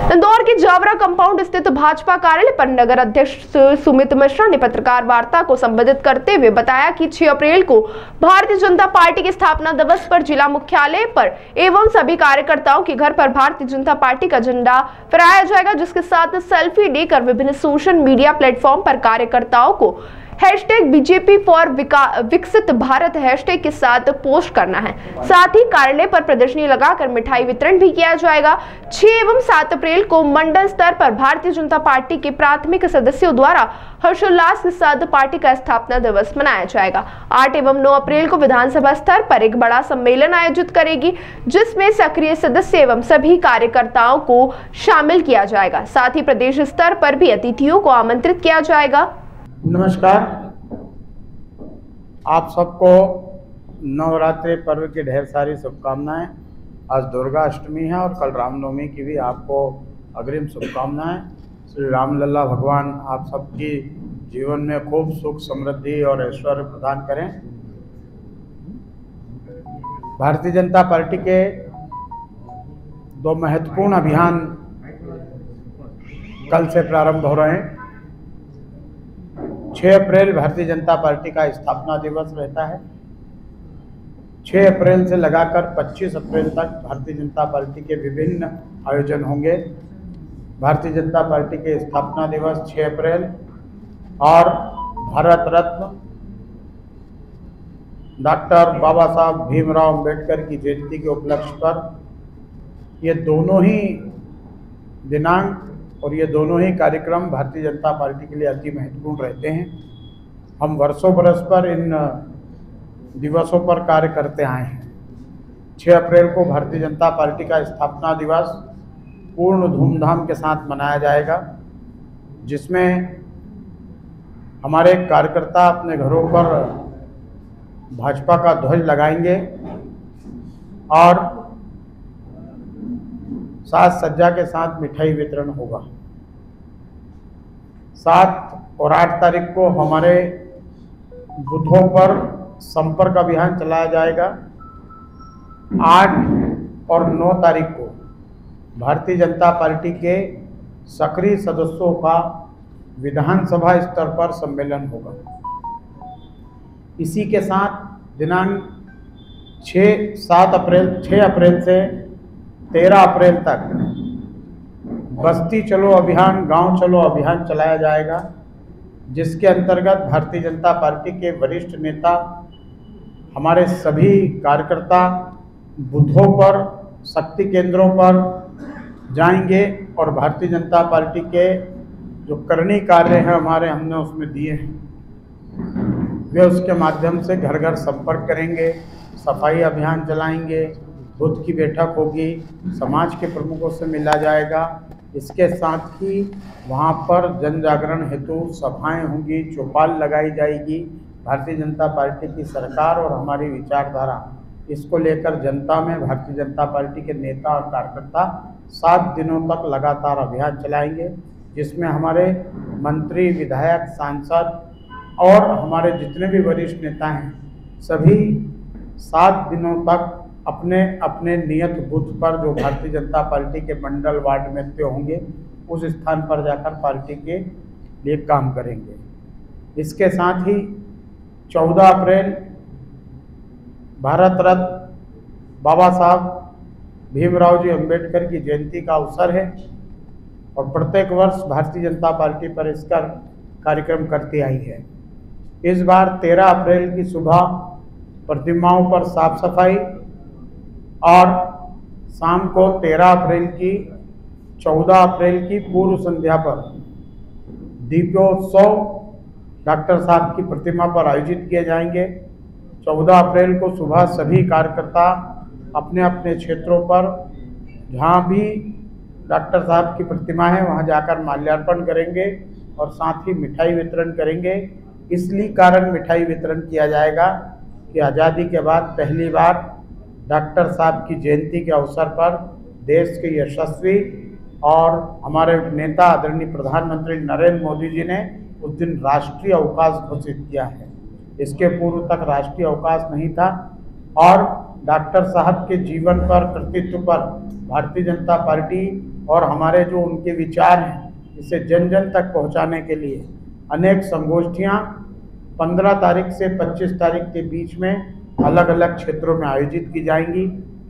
इंदौर के जावरा कंपाउंड स्थित भाजपा कार्यालय पर नगर अध्यक्ष सुमित मिश्रा ने पत्रकार वार्ता को संबोधित करते हुए बताया कि 6 अप्रैल को भारतीय जनता पार्टी के स्थापना दिवस पर जिला मुख्यालय पर एवं सभी कार्यकर्ताओं के घर पर भारतीय जनता पार्टी का झंडा फहराया जाएगा, जिसके साथ सेल्फी लेकर विभिन्न सोशल मीडिया प्लेटफॉर्म पर कार्यकर्ताओं को #BJP फॉर विकसित भारत हैशटैग के साथ पोस्ट करना है। साथ ही कार्यालय पर प्रदर्शनी लगाकर मिठाई वितरण भी किया जाएगा। 6 एवं 7 अप्रैल को मंडल स्तर पर भारतीय जनता पार्टी के प्राथमिक सदस्यों द्वारा हर्षोल्लास के साथ पार्टी का स्थापना दिवस मनाया जाएगा। 8 एवं 9 अप्रैल को विधानसभा स्तर पर एक बड़ा सम्मेलन आयोजित करेगी, जिसमें सक्रिय सदस्य एवं सभी कार्यकर्ताओं को शामिल किया जाएगा। साथ ही प्रदेश स्तर पर भी अतिथियों को आमंत्रित किया जाएगा। नमस्कार, आप सबको नवरात्रि पर्व की ढेर सारी शुभकामनाएं। आज दुर्गा अष्टमी है और कल रामनवमी की भी आपको अग्रिम शुभकामनाएं। श्री रामलल्ला भगवान आप सबकी जीवन में खूब सुख समृद्धि और ऐश्वर्य प्रदान करें। भारतीय जनता पार्टी के 2 महत्वपूर्ण अभियान कल से प्रारंभ हो रहे हैं। 6 अप्रैल भारतीय जनता पार्टी का स्थापना दिवस रहता है। 6 अप्रैल से लगाकर 25 अप्रैल तक भारतीय जनता पार्टी के विभिन्न आयोजन होंगे। भारतीय जनता पार्टी के स्थापना दिवस 6 अप्रैल और भारत रत्न डॉक्टर बाबा साहब भीमराव अंबेडकर की जयंती के उपलक्ष्य पर ये दोनों ही दिनांक और ये दोनों ही कार्यक्रम भारतीय जनता पार्टी के लिए अति महत्वपूर्ण रहते हैं। हम वर्षों बरस पर इन दिवसों पर कार्य करते आए हैं। 6 अप्रैल को भारतीय जनता पार्टी का स्थापना दिवस पूर्ण धूमधाम के साथ मनाया जाएगा, जिसमें हमारे कार्यकर्ता अपने घरों पर भाजपा का ध्वज लगाएंगे और साज सज्जा के साथ मिठाई वितरण होगा। 7 और 8 तारीख को हमारे बूथों पर संपर्क अभियान चलाया जाएगा। 8 और 9 तारीख को भारतीय जनता पार्टी के सक्रिय सदस्यों का विधानसभा स्तर पर सम्मेलन होगा। इसी के साथ दिनांक 6 अप्रैल से 13 अप्रैल तक बस्ती चलो अभियान, गांव चलो अभियान चलाया जाएगा, जिसके अंतर्गत भारतीय जनता पार्टी के वरिष्ठ नेता हमारे सभी कार्यकर्ता बूथों पर, शक्ति केंद्रों पर जाएंगे और भारतीय जनता पार्टी के जो करनी कार्य हैं हमने उसमें दिए हैं, वे उसके माध्यम से घर घर संपर्क करेंगे, सफाई अभियान चलाएंगे, बुध की बैठक होगी, समाज के प्रमुखों से मिला जाएगा। इसके साथ ही वहाँ पर जन जागरण हेतु सभाएं होंगी, चौपाल लगाई जाएगी। भारतीय जनता पार्टी की सरकार और हमारी विचारधारा, इसको लेकर जनता में भारतीय जनता पार्टी के नेता और कार्यकर्ता 7 दिनों तक लगातार अभियान चलाएंगे, जिसमें हमारे मंत्री, विधायक, सांसद और हमारे जितने भी वरिष्ठ नेता हैं, सभी 7 दिनों तक अपने अपने नियत बूथ पर जो भारतीय जनता पार्टी के मंडल वार्ड में तय होंगे, उस स्थान पर जाकर पार्टी के लिए काम करेंगे। इसके साथ ही 14 अप्रैल भारत रत्न बाबा साहब भीमराव जी अंबेडकर की जयंती का अवसर है और प्रत्येक वर्ष भारतीय जनता पार्टी पर इसका कार्यक्रम करती आई है। इस बार 13 अप्रैल की सुबह प्रतिमाओं पर साफ सफाई और शाम को 13 अप्रैल की 14 अप्रैल की पूर्व संध्या पर दीपोत्सव डॉक्टर साहब की प्रतिमा पर आयोजित किए जाएंगे। 14 अप्रैल को सुबह सभी कार्यकर्ता अपने अपने क्षेत्रों पर जहां भी डॉक्टर साहब की प्रतिमा है वहां जाकर माल्यार्पण करेंगे और साथ ही मिठाई वितरण करेंगे। इसलिए कारण मिठाई वितरण किया जाएगा कि आज़ादी के बाद पहली बार डॉक्टर साहब की जयंती के अवसर पर देश के यशस्वी और हमारे नेता आदरणीय प्रधानमंत्री नरेंद्र मोदी जी ने उस दिन राष्ट्रीय अवकाश घोषित किया है। इसके पूर्व तक राष्ट्रीय अवकाश नहीं था और डॉक्टर साहब के जीवन पर, कृतित्व पर भारतीय जनता पार्टी और हमारे जो उनके विचार हैं इसे जन जन तक पहुंचाने के लिए अनेक संगोष्ठियां 15 तारीख से 25 तारीख के बीच में अलग अलग क्षेत्रों में आयोजित की जाएंगी।